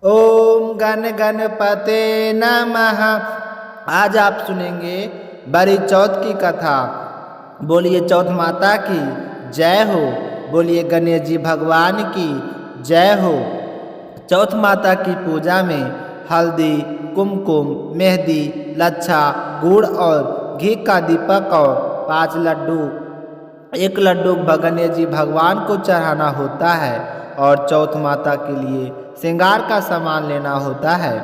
ओम गण गणपते नमः। आज आप सुनेंगे बड़ी चौथ की कथा। बोलिए चौथ माता की जय हो। बोलिए गणेश जी भगवान की जय हो। चौथ माता की पूजा में हल्दी, कुमकुम, मेहंदी, लच्छा, गुड़ और घी का दीपक और 5 लड्डू, एक लड्डू गणेश जी भगवान को चढ़ाना होता है और चौथ माता के लिए श्रृंगार का सामान लेना होता है।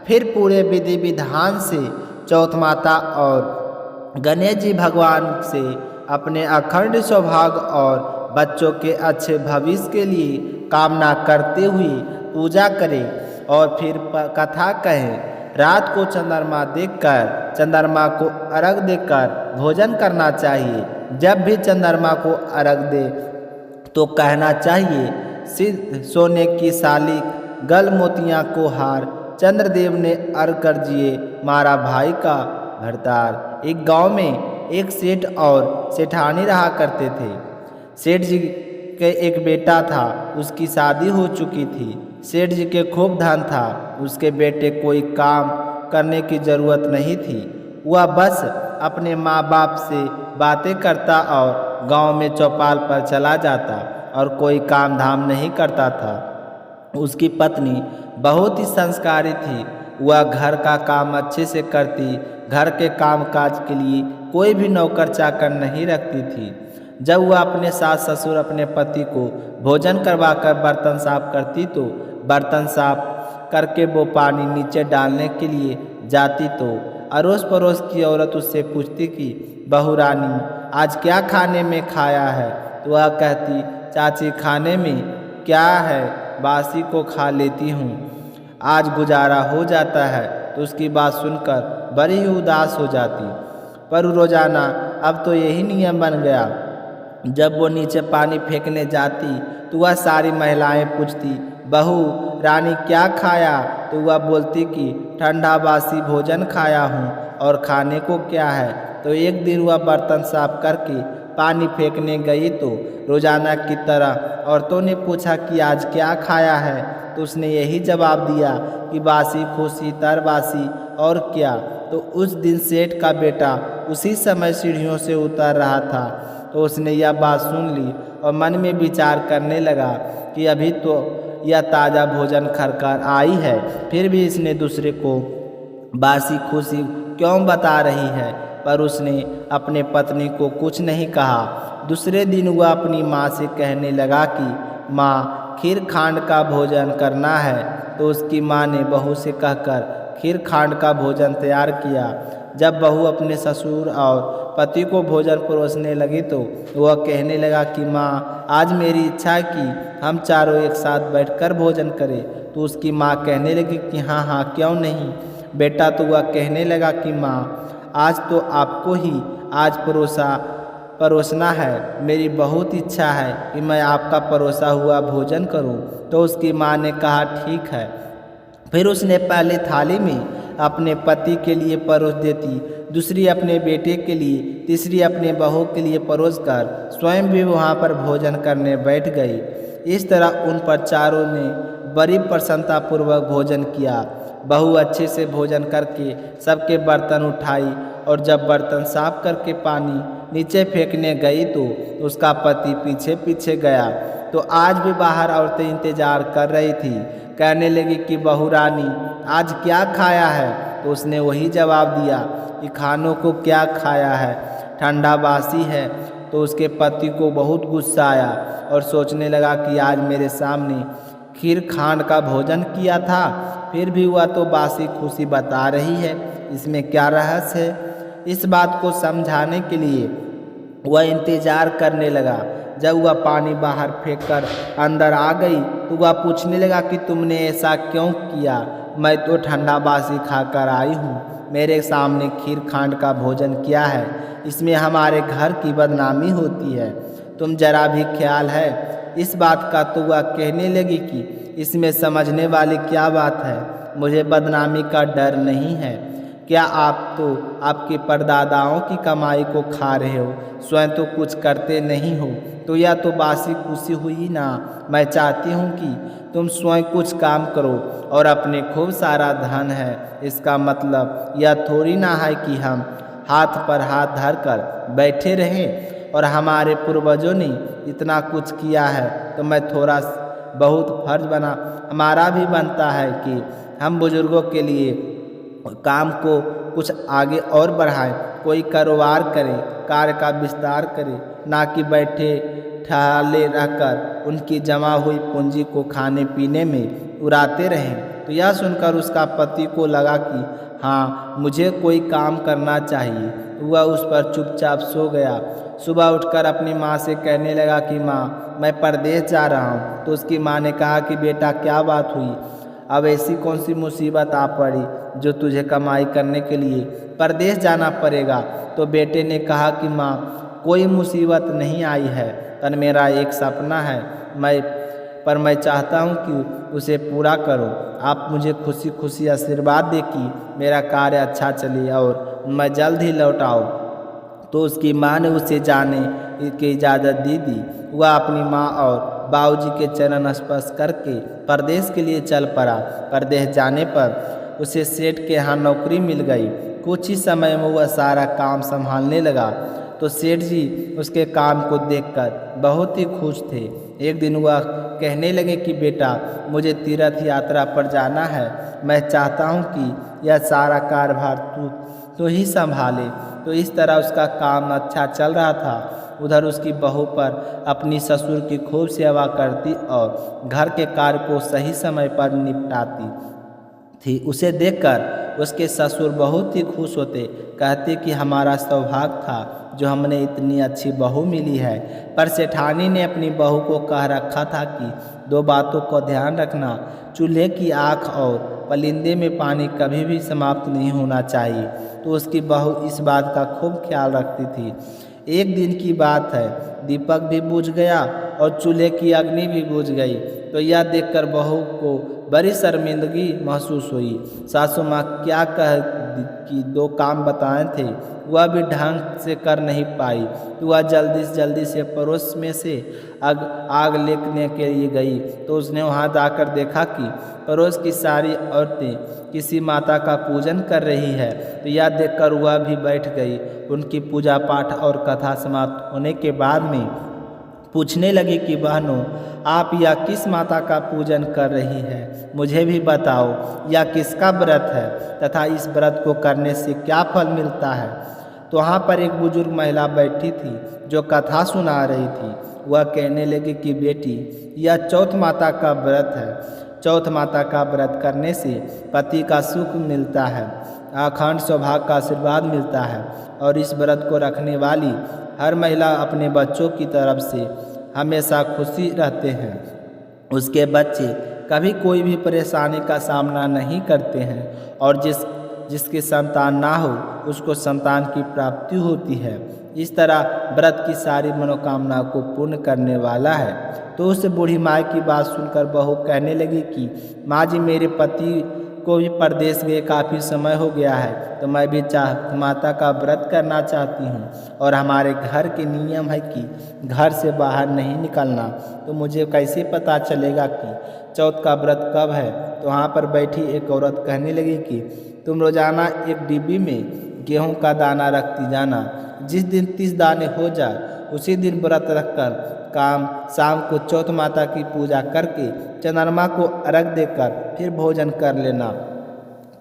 फिर पूरे विधि विधान से चौथ माता और गणेश जी भगवान से अपने अखंड सौभाग्य और बच्चों के अच्छे भविष्य के लिए कामना करते हुए पूजा करें और फिर कथा कहें। रात को चंद्रमा देखकर चंद्रमा को अर्घ देकर भोजन करना चाहिए। जब भी चंद्रमा को अर्घ दे तो कहना चाहिए, सिद्ध सोने की सालिक, गल मोतियाँ को हार, चंद्रदेव ने अर्घ कर दिए मारा भाई का भरतार। एक गांव में एक सेठ और सेठानी रहा करते थे। सेठ जी के एक बेटा था, उसकी शादी हो चुकी थी। सेठ जी के खूब धन था, उसके बेटे कोई काम करने की ज़रूरत नहीं थी। वह बस अपने माँ बाप से बातें करता और गांव में चौपाल पर चला जाता और कोई काम धाम नहीं करता था। उसकी पत्नी बहुत ही संस्कारी थी। वह घर का काम अच्छे से करती, घर के काम काज के लिए कोई भी नौकर चाकर नहीं रखती थी। जब वह अपने सास ससुर अपने पति को भोजन करवाकर बर्तन साफ करती तो बर्तन साफ करके वो पानी नीचे डालने के लिए जाती तो अड़ोस पड़ोस की औरत उससे पूछती कि बहू रानी आज क्या खाने में खाया है। तो वह कहती, चाची खाने में क्या है, बासी को खा लेती हूँ, आज गुजारा हो जाता है। तो उसकी बात सुनकर बड़ी ही उदास हो जाती। पर रोजाना अब तो यही नियम बन गया। जब वो नीचे पानी फेंकने जाती तो वह सारी महिलाएं पूछती, बहू रानी क्या खाया। तो वह बोलती कि ठंडा बासी भोजन खाया हूँ और खाने को क्या है। तो एक दिन वह बर्तन साफ करके पानी फेंकने गई तो रोजाना की तरह औरतों ने पूछा कि आज क्या खाया है। तो उसने यही जवाब दिया कि बासी खुशी तरबासी और क्या। तो उस दिन सेठ का बेटा उसी समय सीढ़ियों से उतर रहा था। तो उसने यह बात सुन ली और मन में विचार करने लगा कि अभी तो यह ताज़ा भोजन खाकर आई है, फिर भी इसने दूसरे को बासी खुशी क्यों बता रही है। पर उसने अपने पत्नी को कुछ नहीं कहा। दूसरे दिन वह अपनी माँ से कहने लगा कि माँ खीर खांड का भोजन करना है। तो उसकी माँ ने बहू से कहकर खीर खांड का भोजन तैयार किया। जब बहू अपने ससुर और पति को भोजन परोसने लगी तो वह कहने लगा कि माँ आज मेरी इच्छा है कि हम चारों एक साथ बैठकर भोजन करें। तो उसकी माँ कहने लगी कि हाँ हाँ क्यों नहीं बेटा। तो वह कहने लगा कि माँ आज तो आपको ही आज परोसना है, मेरी बहुत इच्छा है कि मैं आपका परोसा हुआ भोजन करूं। तो उसकी माँ ने कहा ठीक है। फिर उसने पहले थाली में अपने पति के लिए परोस देती, दूसरी अपने बेटे के लिए, तीसरी अपने बहू के लिए परोसकर स्वयं भी वहाँ पर भोजन करने बैठ गई। इस तरह उन पर चारों ने बड़ी प्रसन्नतापूर्वक भोजन किया। बहू अच्छे से भोजन करके सबके बर्तन उठाई और जब बर्तन साफ करके पानी नीचे फेंकने गई तो उसका पति पीछे पीछे गया। तो आज भी बाहर औरतें इंतजार कर रही थी। कहने लगी कि बहू रानी आज क्या खाया है। तो उसने वही जवाब दिया कि खानों को क्या खाया है, ठंडा बासी है। तो उसके पति को बहुत गुस्सा आया और सोचने लगा कि आज मेरे सामने खीर खांड का भोजन किया था, फिर भी वह तो बासी खुशी बता रही है, इसमें क्या रहस्य है। इस बात को समझाने के लिए वह इंतजार करने लगा। जब वह पानी बाहर फेंककर अंदर आ गई तो वह पूछने लगा कि तुमने ऐसा क्यों किया। मैं तो ठंडा बासी खाकर आई हूँ, मेरे सामने खीर खांड का भोजन किया है, इसमें हमारे घर की बदनामी होती है, तुम जरा भी ख्याल है इस बात का। तो वह कहने लगी कि इसमें समझने वाली क्या बात है, मुझे बदनामी का डर नहीं है। क्या आप तो आपके परदादाओं की कमाई को खा रहे हो, स्वयं तो कुछ करते नहीं हो? तो यह तो बासी कुसी हुई ना। मैं चाहती हूँ कि तुम स्वयं कुछ काम करो और अपने खूब सारा धन है। इसका मतलब यह थोड़ी ना है कि हम हाथ पर हाथ धर कर बैठे रहें। और हमारे पूर्वजों ने इतना कुछ किया है तो मैं थोड़ा बहुत फर्ज बना हमारा भी बनता है कि हम बुजुर्गों के लिए काम को कुछ आगे और बढ़ाएं, कोई कारोबार करें, कार्य का विस्तार करें, ना कि बैठे ठहरे रहकर उनकी जमा हुई पूंजी को खाने पीने में उड़ाते रहें। तो यह सुनकर उसका पति को लगा कि हाँ, मुझे कोई काम करना चाहिए। वह उस पर चुपचाप सो गया। सुबह उठकर अपनी माँ से कहने लगा कि माँ, मैं परदेश जा रहा हूँ। तो उसकी माँ ने कहा कि बेटा, क्या बात हुई? अब ऐसी कौन सी मुसीबत आ पड़ी जो तुझे कमाई करने के लिए परदेश जाना पड़ेगा? तो बेटे ने कहा कि माँ, कोई मुसीबत नहीं आई है, पर मेरा एक सपना है, मैं चाहता हूँ कि उसे पूरा करो। आप मुझे खुशी खुशी आशीर्वाद दे कि मेरा कार्य अच्छा चले और मैं जल्द ही लौट आऊँ। तो उसकी माँ ने उसे जाने की इजाज़त दे दी। वह अपनी माँ और बाबूजी के चरण स्पर्श करके परदेश के लिए चल पड़ा। परदेश जाने पर उसे सेठ के यहाँ नौकरी मिल गई। कुछ ही समय में वह सारा काम संभालने लगा। तो सेठ जी उसके काम को देखकर बहुत ही खुश थे। एक दिन वह कहने लगे कि बेटा, मुझे तीर्थ यात्रा पर जाना है। मैं चाहता हूँ कि यह सारा कार्यभार तू ही संभाले। तो इस तरह उसका काम अच्छा चल रहा था। उधर उसकी बहू पर अपनी ससुर की खूब सेवा करती और घर के कार्य को सही समय पर निपटाती थी। उसे देखकर उसके ससुर बहुत ही खुश होते, कहते कि हमारा सौभाग्य था जो हमने इतनी अच्छी बहू मिली है। पर सेठानी ने अपनी बहू को कह रखा था कि 2 बातों को ध्यान रखना, चूल्हे की आँख और पलिंदे में पानी कभी भी समाप्त नहीं होना चाहिए। तो उसकी बहू इस बात का खूब ख्याल रखती थी। एक दिन की बात है, दीपक भी बुझ गया और चूल्हे की अग्नि भी बुझ गई। तो यह देखकर बहू को बड़ी शर्मिंदगी महसूस हुई। सासू माँ क्या कह कि 2 काम बताए थे, वह भी ढंग से कर नहीं पाई। तो वह जल्दी से पड़ोस में से आग लेने के लिए गई। तो उसने वहाँ जाकर देखा कि पड़ोस की सारी औरतें किसी माता का पूजन कर रही है। तो यह देखकर वह भी बैठ गई। उनकी पूजा पाठ और कथा समाप्त होने के बाद में पूछने लगी कि बहनों, आप यह किस माता का पूजन कर रही है? मुझे भी बताओ, यह किसका व्रत है तथा इस व्रत को करने से क्या फल मिलता है? तो वहाँ पर एक बुजुर्ग महिला बैठी थी जो कथा सुना रही थी। वह कहने लगी कि बेटी, यह चौथ माता का व्रत है। चौथ माता का व्रत करने से पति का सुख मिलता है, अखंड सौभाग्य का आशीर्वाद मिलता है। और इस व्रत को रखने वाली हर महिला अपने बच्चों की तरफ से हमेशा खुशी रहते हैं। उसके बच्चे कभी कोई भी परेशानी का सामना नहीं करते हैं और जिसकी संतान ना हो उसको संतान की प्राप्ति होती है। इस तरह व्रत की सारी मनोकामना को पूर्ण करने वाला है। तो उस बूढ़ी माँ की बात सुनकर बहू कहने लगी कि माँ जी, मेरे पति को भी परदेश गए काफ़ी समय हो गया है, तो मैं भी माता का व्रत करना चाहती हूँ। और हमारे घर के नियम है कि घर से बाहर नहीं निकलना। तो मुझे कैसे पता चलेगा कि चौथ का व्रत कब है? तो वहाँ पर बैठी एक औरत कहने लगी कि तुम रोज़ाना एक डिब्बी में गेहूँ का दाना रखती जाना। जिस दिन 30 दाने हो जाए उसी दिन व्रत रखकर शाम को चौथ माता की पूजा करके चंद्रमा को अर्घ देकर फिर भोजन कर लेना।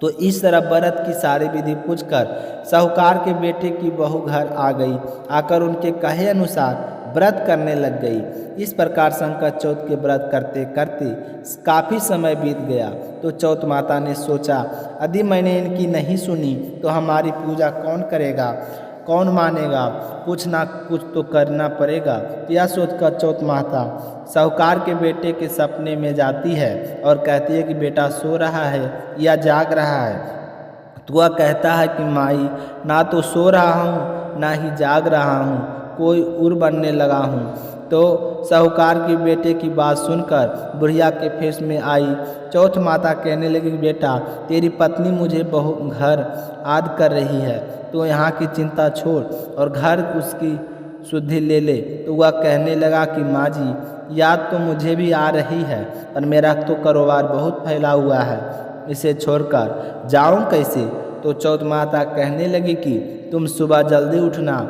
तो इस तरह व्रत की सारी विधि पूछकर साहूकार के बेटे की बहू घर आ गई। आकर उनके कहे अनुसार व्रत करने लग गई। इस प्रकार संकट चौथ के व्रत करते करते काफ़ी समय बीत गया। तो चौथ माता ने सोचा, यदि मैंने इनकी नहीं सुनी तो हमारी पूजा कौन करेगा, कौन मानेगा? कुछ ना कुछ तो करना पड़ेगा। यह सोचकर चौथ माता साहूकार के बेटे के सपने में जाती है और कहती है कि बेटा सो रहा है या जाग रहा है? तो वह कहता है कि माई, ना तो सो रहा हूँ ना ही जाग रहा हूँ, कोई उड़ बनने लगा हूँ। तो साहूकार की बेटे की बात सुनकर बुढ़िया के फेस में आई। चौथ माता कहने लगी, बेटा तेरी पत्नी मुझे बहुत घर याद कर रही है, तो यहाँ की चिंता छोड़ और घर उसकी शुद्धि ले ले। तो वह कहने लगा कि माँ जी याद तो मुझे भी आ रही है, पर मेरा तो कारोबार बहुत फैला हुआ है, इसे छोड़कर जाऊँ कैसे। तो चौथ माता कहने लगी कि तुम सुबह जल्दी उठना,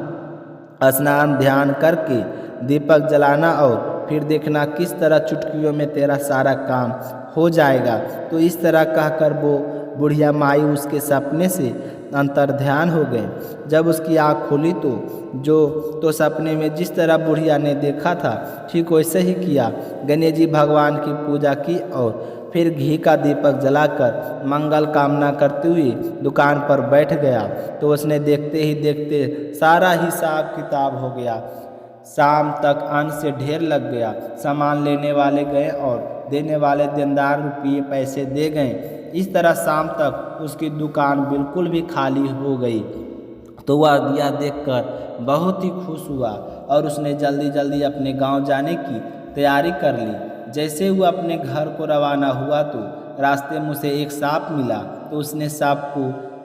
स्नान ध्यान करके दीपक जलाना और फिर देखना किस तरह चुटकियों में तेरा सारा काम हो जाएगा। तो इस तरह कहकर वो बुढ़िया माई उसके सपने से अंतर्ध्यान हो गए। जब उसकी आँख खुली तो सपने में जिस तरह बुढ़िया ने देखा था ठीक वैसे ही किया। गणेश जी भगवान की पूजा की और फिर घी का दीपक जलाकर मंगल कामना करते हुए दुकान पर बैठ गया। तो उसने देखते ही देखते सारा हिसाब किताब हो गया। शाम तक अन्न से ढेर लग गया। सामान लेने वाले गए और देने वाले देनदार रुपये पैसे दे गए। इस तरह शाम तक उसकी दुकान बिल्कुल भी खाली हो गई। तो वह यह देखकर बहुत ही खुश हुआ और उसने जल्दी जल्दी अपने गांव जाने की तैयारी कर ली। जैसे वो अपने घर को रवाना हुआ तो रास्ते में उसे एक सांप मिला। तो उसने सांप को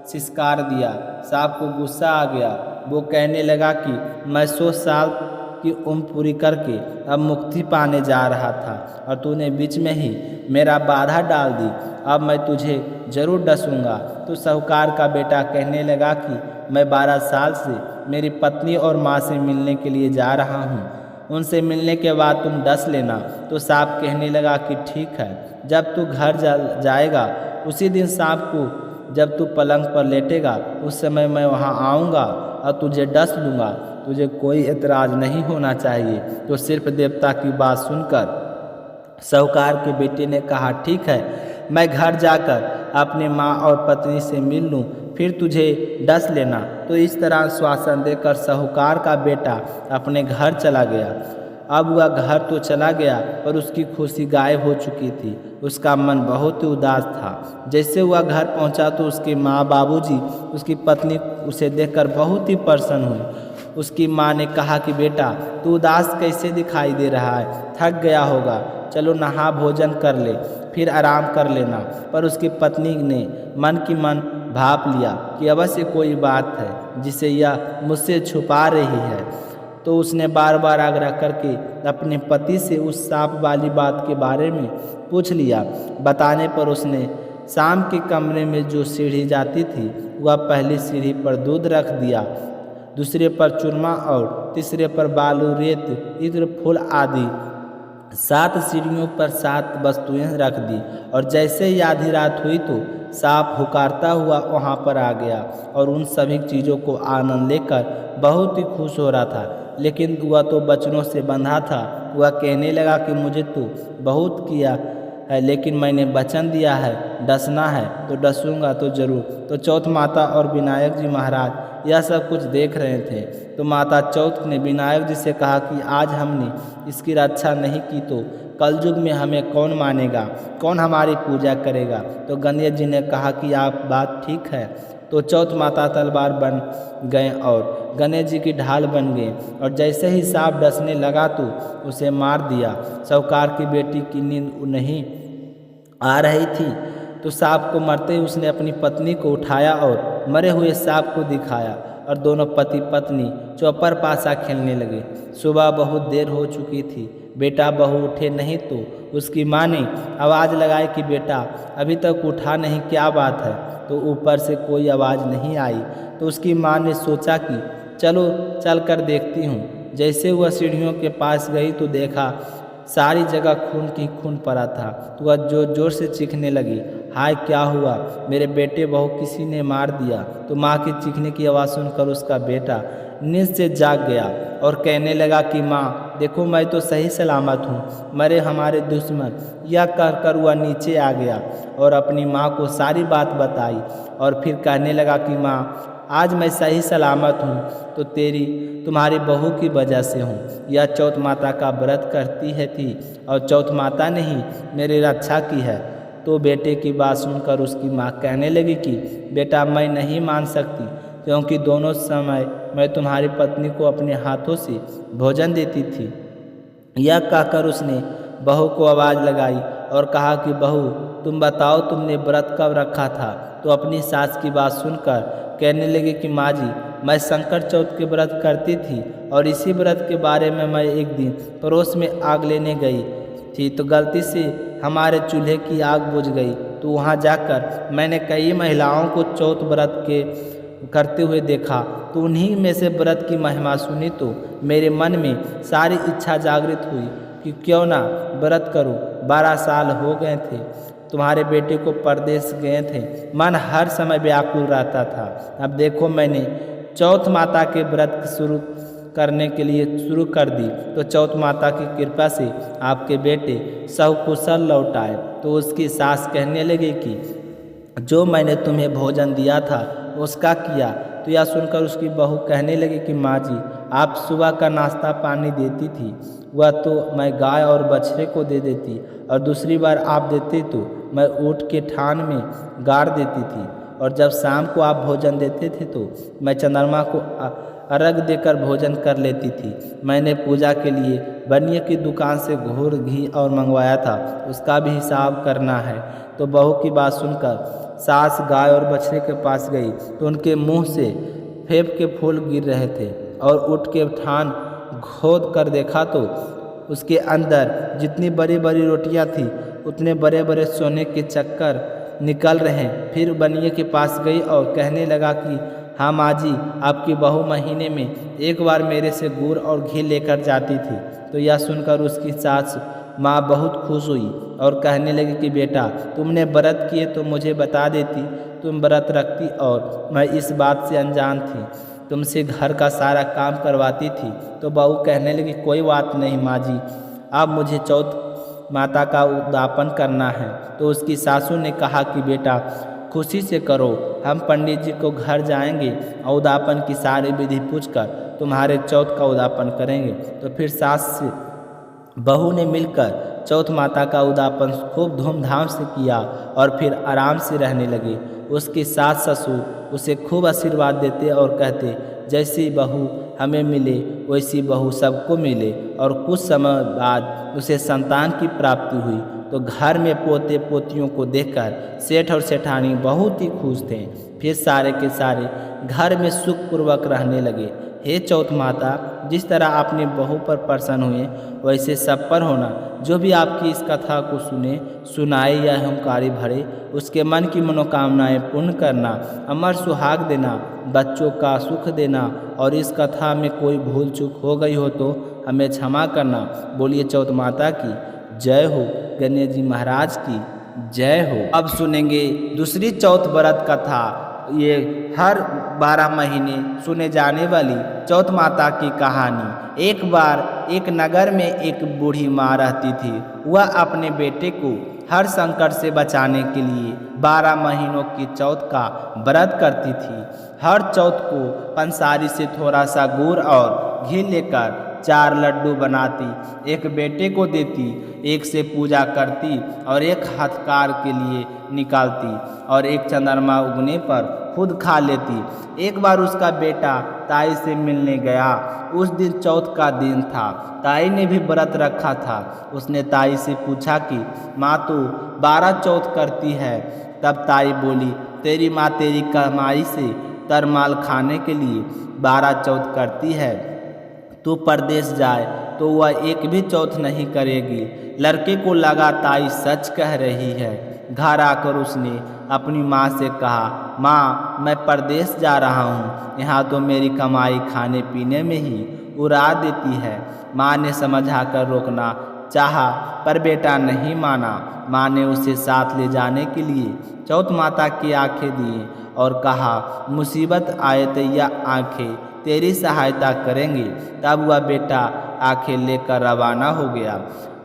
सिसकार दिया। सांप को गुस्सा आ गया। वो कहने लगा कि मैं 100 साल की उम्र पूरी करके अब मुक्ति पाने जा रहा था और तूने बीच में ही मेरा बाधा डाल दी। अब मैं तुझे जरूर डसूंगा। तो साहूकार का बेटा कहने लगा कि मैं 12 साल से मेरी पत्नी और माँ से मिलने के लिए जा रहा हूँ, उनसे मिलने के बाद तुम डस लेना। तो सांप कहने लगा कि ठीक है, जब तू घर जाएगा उसी दिन सांप को जब तू पलंग पर लेटेगा उस समय मैं वहाँ आऊँगा और तुझे डस लूँगा। तुझे कोई एतराज़ नहीं होना चाहिए। तो सिर्फ देवता की बात सुनकर साहूकार के बेटे ने कहा, ठीक है, मैं घर जाकर अपने माँ और पत्नी से मिल लूँ, फिर तुझे डस लेना। तो इस तरह आश्वासन देकर साहूकार का बेटा अपने घर चला गया। अब वह घर तो चला गया पर उसकी खुशी गायब हो चुकी थी। उसका मन बहुत ही उदास था। जैसे वह घर पहुंचा तो उसके माँ बाबूजी उसकी पत्नी उसे देखकर बहुत ही प्रसन्न हुई। उसकी माँ ने कहा कि बेटा तू उदास कैसे दिखाई दे रहा है, थक गया होगा, चलो नहा भोजन कर ले फिर आराम कर लेना। पर उसकी पत्नी ने मन की मन भाप लिया कि अवश्य कोई बात है जिसे यह मुझसे छुपा रही है। तो उसने बार बार आग्रह करके अपने पति से उस सांप वाली बात के बारे में पूछ लिया। बताने पर उसने शाम के कमरे में जो सीढ़ी जाती थी वह पहली सीढ़ी पर दूध रख दिया, दूसरे पर चूरमा और तीसरे पर बालू, रेत, इत्र, फूल आदि 7 सीढ़ियों पर 7 वस्तुएं रख दी। और जैसे ही आधी रात हुई तो सांप हुकारता हुआ वहां पर आ गया और उन सभी चीज़ों को आनंद लेकर बहुत ही खुश हो रहा था। लेकिन वह तो बचनों से बंधा था। वह कहने लगा कि मुझे तो बहुत किया है, लेकिन मैंने वचन दिया है डसना है तो डसूंगा तो जरूर। तो चौथ माता और विनायक जी महाराज यह सब कुछ देख रहे थे। तो माता चौथ ने विनायक जी से कहा कि आज हमने इसकी रक्षा नहीं की तो कल युग में हमें कौन मानेगा, कौन हमारी पूजा करेगा। तो गणेश जी ने कहा कि आप बात ठीक है। तो चौथ माता तलवार बन गए और गणेश जी की ढाल बन गए और जैसे ही सांप डसने लगा तो उसे मार दिया। साहूकार की बेटी की नींद नहीं आ रही थी तो सांप को मरते ही उसने अपनी पत्नी को उठाया और मरे हुए सांप को दिखाया और दोनों पति पत्नी चौपर पासा खेलने लगे। सुबह बहुत देर हो चुकी थी। बेटा बहू उठे नहीं तो उसकी माँ ने आवाज़ लगाई कि बेटा अभी तक उठा नहीं, क्या बात है। तो ऊपर से कोई आवाज़ नहीं आई। तो उसकी माँ ने सोचा कि चलो चल कर देखती हूँ। जैसे वह सीढ़ियों के पास गई तो देखा सारी जगह खून की खून पड़ा था। तो वह जोर जोर से चीखने लगी, हाय क्या हुआ, मेरे बेटे बहू किसी ने मार दिया। तो माँ की चीखने की आवाज़ सुनकर उसका बेटा नींद से जाग गया और कहने लगा कि माँ देखो मैं तो सही सलामत हूँ, मरे हमारे दुश्मन। यह कहकर वह नीचे आ गया और अपनी माँ को सारी बात बताई और फिर कहने लगा कि माँ आज मैं सही सलामत हूँ तो तुम्हारी बहू की वजह से हूँ। यह चौथ माता का व्रत करती है थी और चौथ माता ने ही मेरी रक्षा की है। तो बेटे की बात सुनकर उसकी माँ कहने लगी कि बेटा मैं नहीं मान सकती, क्योंकि दोनों समय मैं तुम्हारी पत्नी को अपने हाथों से भोजन देती थी यह कहकर उसने बहू को आवाज़ लगाई और कहा कि बहू, तुम बताओ, तुमने व्रत कब रखा था? तो अपनी सास की बात सुनकर कहने लगी कि माँ जी, मैं संकट चौथ के व्रत करती थी और इसी व्रत के बारे में मैं एक दिन पड़ोस में आग लेने गई थी, तो गलती से हमारे चूल्हे की आग बुझ गई। तो वहाँ जाकर मैंने कई महिलाओं को चौथ व्रत के करते हुए देखा, तो उन्हीं में से व्रत की महिमा सुनी तो मेरे मन में सारी इच्छा जागृत हुई कि क्यों ना व्रत करूं। 12 साल हो गए थे तुम्हारे बेटे को परदेश गए थे, मन हर समय व्याकुल रहता था। अब देखो मैंने चौथ माता के व्रत शुरू करने के लिए शुरू कर दी, तो चौथ माता की कृपा से आपके बेटे सकुशल लौट आए। तो उसकी सास कहने लगी कि जो मैंने तुम्हें भोजन दिया था उसका किया? तो यह सुनकर उसकी बहू कहने लगी कि माँ जी, आप सुबह का नाश्ता पानी देती थी, वह तो मैं गाय और बछड़े को दे देती, और दूसरी बार आप देते तो मैं ऊँट के ठान में गाड़ देती थी, और जब शाम को आप भोजन देते थे तो मैं चंद्रमा को अर्घ देकर भोजन कर लेती थी। मैंने पूजा के लिए बनिए की दुकान से घोर घी और मंगवाया था, उसका भी हिसाब करना है। तो बहू की बात सुनकर सास गाय और बछड़े के पास गई, तो उनके मुंह से फेब के फूल गिर रहे थे, और उठ के ठान खोद कर देखा तो उसके अंदर जितनी बड़ी बड़ी रोटियां थी उतने बड़े बड़े सोने के चक्कर निकल रहे। फिर बनिए के पास गई और कहने लगा कि हाँ माँ जी, आपकी बहू महीने में एक बार मेरे से गुड़ और घी लेकर जाती थी। तो यह सुनकर उसकी सास माँ बहुत खुश हुई और कहने लगी कि बेटा, तुमने व्रत किए तो मुझे बता देती, तुम व्रत रखती और मैं इस बात से अनजान थी, तुमसे घर का सारा काम करवाती थी। तो बहू कहने लगी कोई बात नहीं माँ जी, अब मुझे चौथ माता का उद्यापन करना है। तो उसकी सासू ने कहा कि बेटा खुशी से करो, हम पंडित जी को घर जाएंगे और उद्यापन की सारी विधि पूछकर तुम्हारे चौथ का उद्यापन करेंगे। तो फिर सास से बहू ने मिलकर चौथ माता का उद्यापन खूब धूमधाम से किया और फिर आराम से रहने लगे। उसकी सास ससुर उसे खूब आशीर्वाद देते और कहते जैसी बहू हमें मिले वैसी बहू सबको मिले। और कुछ समय बाद उसे संतान की प्राप्ति हुई। तो घर में पोते पोतियों को देखकर सेठ और सेठानी बहुत ही खुश थे। फिर सारे के सारे घर में सुखपूर्वक रहने लगे। हे चौथ माता, जिस तरह आपने बहू पर प्रसन्न हुए वैसे सब पर होना। जो भी आपकी इस कथा को सुने सुनाए या हुंकारी भरे, उसके मन की मनोकामनाएं पूर्ण करना, अमर सुहाग देना, बच्चों का सुख देना, और इस कथा में कोई भूल चूक हो गई हो तो हमें क्षमा करना। बोलिए चौथ माता की जय हो, गणेश जी महाराज की जय हो। अब सुनेंगे दूसरी चौथ व्रत कथा। ये हर 12 महीने सुने जाने वाली चौथ माता की कहानी। एक बार एक नगर में एक बूढ़ी माँ रहती थी। वह अपने बेटे को हर संकट से बचाने के लिए 12 महीनों की चौथ का व्रत करती थी। हर चौथ को पंसारी से थोड़ा सा गुड़ और घी लेकर 4 लड्डू बनाती, एक बेटे को देती, एक से पूजा करती और एक हथकार के लिए निकालती और एक चंद्रमा उगने पर खुद खा लेती। एक बार उसका बेटा ताई से मिलने गया। उस दिन चौथ का दिन था। ताई ने भी व्रत रखा था। उसने ताई से पूछा कि माँ तो 12 चौथ करती है। तब ताई बोली, तेरी माँ तेरी कमाई से तरमाल खाने के लिए 12 चौथ करती है। तू परदेश जाए तो वह एक भी चौथ नहीं करेगी। लड़के को लगा ताई सच कह रही है। घर आकर उसने अपनी माँ से कहा, माँ मैं परदेश जा रहा हूँ, यहाँ तो मेरी कमाई खाने पीने में ही उड़ा देती है। माँ ने समझाकर रोकना चाहा पर बेटा नहीं माना। माँ ने उसे साथ ले जाने के लिए चौथ माता की आंखें दी और कहा, मुसीबत आए तो यह आंखें तेरी सहायता करेंगे। तब वह बेटा आंखें लेकर रवाना हो गया।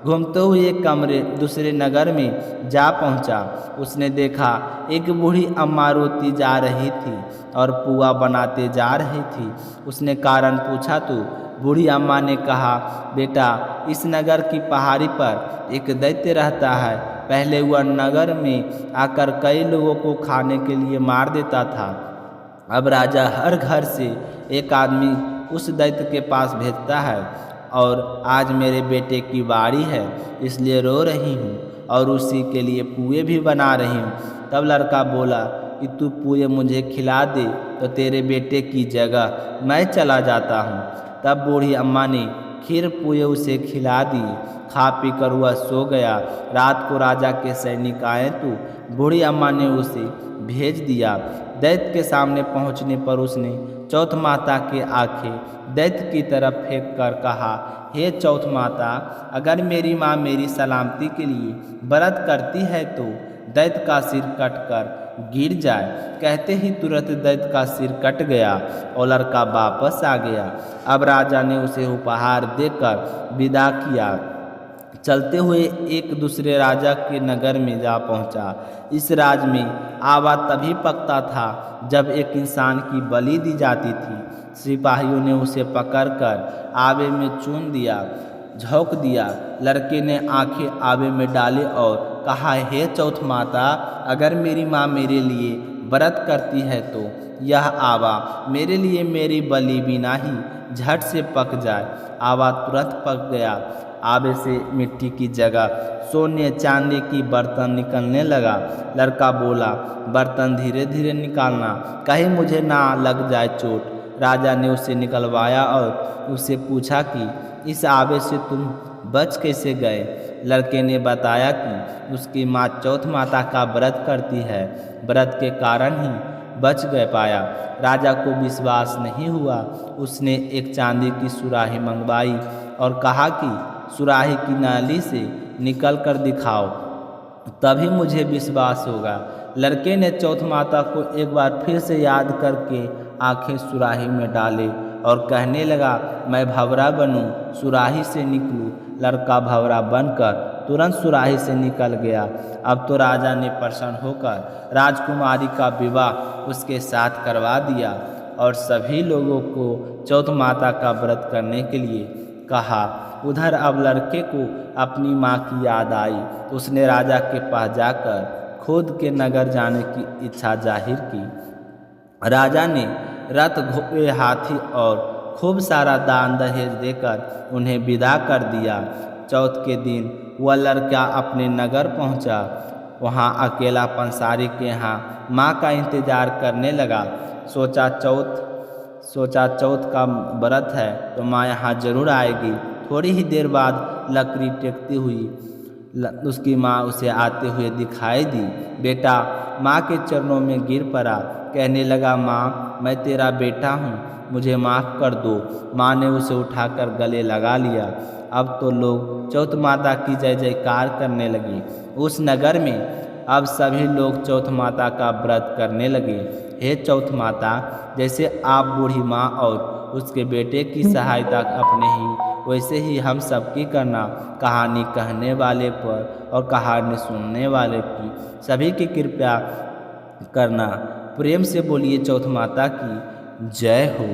घूमते हुए कमरे दूसरे नगर में जा पहुंचा। उसने देखा एक बूढ़ी अम्मा रोती जा रही थी और पुआ बनाते जा रही थी। उसने कारण पूछा तो बूढ़ी अम्मा ने कहा, बेटा इस नगर की पहाड़ी पर एक दैत्य रहता है। पहले वह नगर में आकर कई लोगों को खाने के लिए मार देता था। अब राजा हर घर से एक आदमी उस दैत्य के पास भेजता है और आज मेरे बेटे की बारी है इसलिए रो रही हूँ और उसी के लिए पुए भी बना रही हूँ। तब लड़का बोला कि तू पुए मुझे खिला दे तो तेरे बेटे की जगह मैं चला जाता हूँ। तब बूढ़ी अम्मा ने खीर पुए उसे खिला दी। खा पी कर वह सो गया। रात को राजा के सैनिक आए तो बूढ़ी अम्मा ने उसे भेज दिया। दैत्य के सामने पहुंचने पर उसने चौथ माता के आंखें दैत्य की तरफ फेंक कर कहा, हे चौथ माता, अगर मेरी माँ मेरी सलामती के लिए व्रत करती है तो दैत्य का सिर कटकर गिर जाए। कहते ही तुरंत दैत्य का सिर कट गया और लड़का वापस आ गया। अब राजा ने उसे उपहार देकर विदा किया। चलते हुए एक दूसरे राजा के नगर में जा पहुंचा। इस राज में आवा तभी पकता था जब एक इंसान की बलि दी जाती थी। सिपाहियों ने उसे पकड़कर आवे में चून दिया, झोंक दिया। लड़के ने आंखें आवे में डाले और कहा, हे चौथ माता, अगर मेरी माँ मेरे लिए व्रत करती है तो यह आवा मेरे लिए मेरी बलि बिना ही झट से पक जाए। आवा तुरंत पक गया। आवे से मिट्टी की जगह सोने चांदी की बर्तन निकलने लगा। लड़का बोला, बर्तन धीरे धीरे निकालना, कहीं मुझे ना लग जाए चोट। राजा ने उसे निकलवाया और उससे पूछा कि इस आवे से तुम बच कैसे गए। लड़के ने बताया कि उसकी माँ चौथ माता का व्रत करती है, व्रत के कारण ही बच गए पाया। राजा को विश्वास नहीं हुआ। उसने एक चांदी की सुराही मंगवाई और कहा कि सुराही की नाली से निकल कर दिखाओ, तभी मुझे विश्वास होगा। लड़के ने चौथ माता को एक बार फिर से याद करके आंखें सुराही में डाले और कहने लगा, मैं भंवरा बनूं, सुराही से निकलूं। लड़का भंवरा बनकर तुरंत सुराही से निकल गया। अब तो राजा ने प्रसन्न होकर राजकुमारी का विवाह उसके साथ करवा दिया और सभी लोगों को चौथ माता का व्रत करने के लिए कहा। उधर अब लड़के को अपनी माँ की याद आई। उसने राजा के पास जाकर खुद के नगर जाने की इच्छा जाहिर की। राजा ने रथ, घोड़े, हाथी और खूब सारा दान दहेज देकर उन्हें विदा कर दिया। चौथ के दिन वह लड़का अपने नगर पहुंचा। वहां अकेला पंसारी के यहाँ माँ का इंतजार करने लगा। सोचा चौथ का व्रत है तो माँ यहाँ जरूर आएगी। थोड़ी ही देर बाद लकड़ी टेकती हुई उसकी माँ उसे आते हुए दिखाई दी। बेटा माँ के चरणों में गिर पड़ा, कहने लगा, माँ मैं तेरा बेटा हूँ, मुझे माफ़ कर दो। माँ ने उसे उठाकर गले लगा लिया। अब तो लोग चौथ माता की जय जयकार करने लगे। उस नगर में अब सभी लोग चौथ माता का व्रत करने लगे। हे चौथ माता, जैसे आप बूढ़ी माँ और उसके बेटे की सहायता अपने ही वैसे ही हम सबकी करना। कहानी कहने वाले पर और कहानी सुनने वाले की सभी की कृपया करना। प्रेम से बोलिए चौथ माता की जय हो।